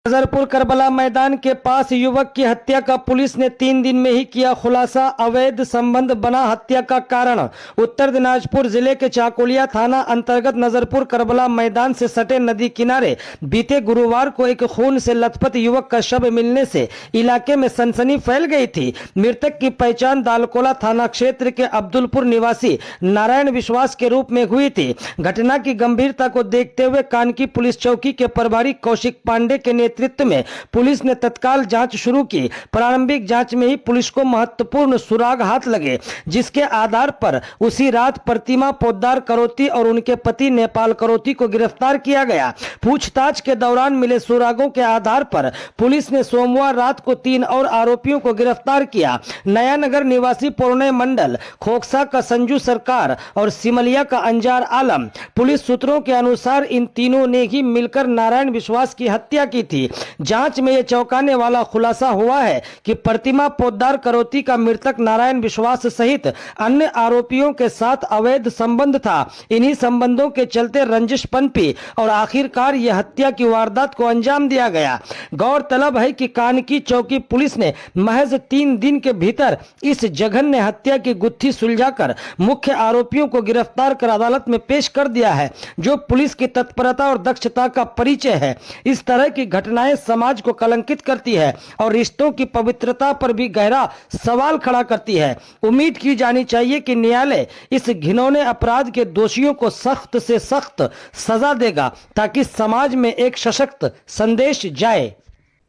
Nazarpur Karbala मैदान के पास युवक की हत्या का पुलिस ने 3 दिन में ही किया खुलासा। अवैध संबंध बना हत्या का कारण। उत्तर दिनाजपुर जिले के चाकुलिया थाना अंतर्गत नजरपुर करबला मैदान से सटे नदी किनारे बीते गुरुवार को एक खून से लथपथ युवक का शव मिलने से इलाके में सनसनी फैल गई थी। मृतक की पहचान दालकोला थाना क्षेत्र के अब्दुलपुर निवासी नारायण विश्वास के रूप में हुई थी। घटना की गंभीरता को देखते हुए कानकी पुलिस चौकी के प्रभारी कौशिक पांडे के नेतृत्व में पुलिस ने तत्काल जांच शुरू की। प्रारंभिक जांच में ही पुलिस को महत्वपूर्ण सुराग हाथ लगे, जिसके आधार पर उसी रात प्रतिमा पोद्दार करोती और उनके पति नेपाल करोती को गिरफ्तार किया गया। पूछताछ के दौरान मिले सुरागों के आधार पर पुलिस ने सोमवार रात को 3 और आरोपियों को गिरफ्तार किया। नया नगर निवासी पूर्णे मंडल, खोखसा का संजू सरकार और सिमलिया का अंजार आलम। पुलिस सूत्रों के अनुसार इन तीनों ने ही मिलकर नारायण विश्वास की हत्या की थी। जांच में यह चौंकाने वाला खुलासा हुआ है कि प्रतिमा पोद्दार करोती का मृतक नारायण विश्वास सहित अन्य आरोपियों के साथ अवैध संबंध था। इन्हीं संबंधों के चलते रंजिश पनपी और आखिरकार यह हत्या की वारदात को अंजाम दिया गया। गौरतलब है कि कानकी चौकी पुलिस ने महज 3 दिन के भीतर इस जघन्य हत्या की गुत्थी सुलझाकर मुख्य आरोपियों को गिरफ्तार कर अदालत में पेश कर दिया है, जो पुलिस की तत्परता और दक्षता का परिचय है। इस तरह की घटनाएं समाज को कलंकित करती है और रिश्तों की पवित्रता पर भी गहरा सवाल खड़ा करती है। उम्मीद की जानी चाहिए कि न्यायालय इस घिनौने अपराध के दोषियों को सख्त से सख्त सजा देगा, ताकि समाज में एक सशक्त संदेश जाए।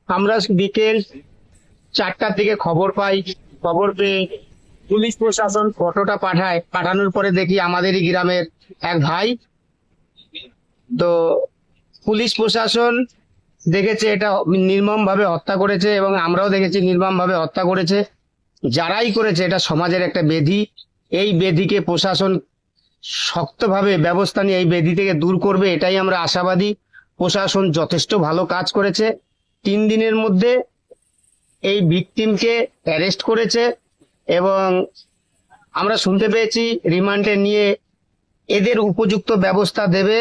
আমরা বিকেল 4টার দিকে খবর পাই। খবর পেয়ে পুলিশ প্রশাসন ফটোটা পাঠানোর পরে দেখি আমাদেরই গ্রামের এক ভাই। তো পুলিশ প্রশাসন দেখেছে এটা নির্মমভাবে হত্যা করেছে এবং আমরাও দেখেছি নির্মমভাবে হত্যা করেছে। যারাই করেছে এটা সমাজের একটা ব্যাধি। এই ব্যাধিকে প্রশাসন শক্তভাবে ব্যবস্থা নিয়ে এই ব্যাধি থেকে দূর করবে, এটাই আমরা আশাবাদী। প্রশাসন যথেষ্ট ভালো কাজ করেছে। 3 দিনের মধ্যে এই ভিকটিমকে অ্যারেস্ট করেছে এবং আমরা শুনতে পেয়েছি রিমান্ডে নিয়ে এদের উপযুক্ত ব্যবস্থা দেবে।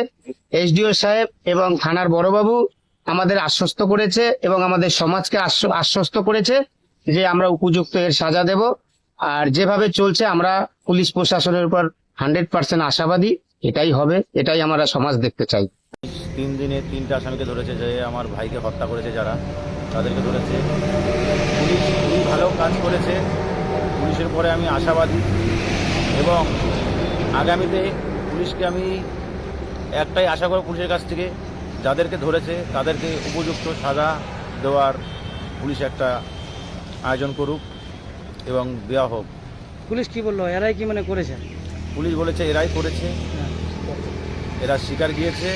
এসডিও সাহেব এবং থানার বড়বাবু আমাদের আশ্বস্ত করেছে এবং আমাদের সমাজকে আশ্বস্ত করেছে যে আমরা উপযুক্ত এর সাজা দেব। আর যেভাবে চলছে আমরা পুলিশ প্রশাসনের উপর 100% আশাবাদী। এটাই হবে, এটাই আমরা সমাজ দেখতে চাই। 3 দিনে 3টা আসামিকে ধরেছে, যে আমার ভাইকে হত্যা করেছে যারা, তাদেরকে ধরেছে। পুলিশ খুবই ভালো কাজ করেছে। পুলিশের পরে আমি আশাবাদী এবং আগামীতে পুলিশকে আমি একটাই আশা করব, পুলিশের কাছ থেকে যাদেরকে ধরেছে তাদেরকে উপযুক্ত সাজা দেওয়ার পুলিশ একটা আয়োজন করুক এবং দেওয়া হোক। পুলিশ কি বললো, এরাই কি করেছে? পুলিশ বলেছে এরাই করেছে, এরা স্বীকার গিয়েছে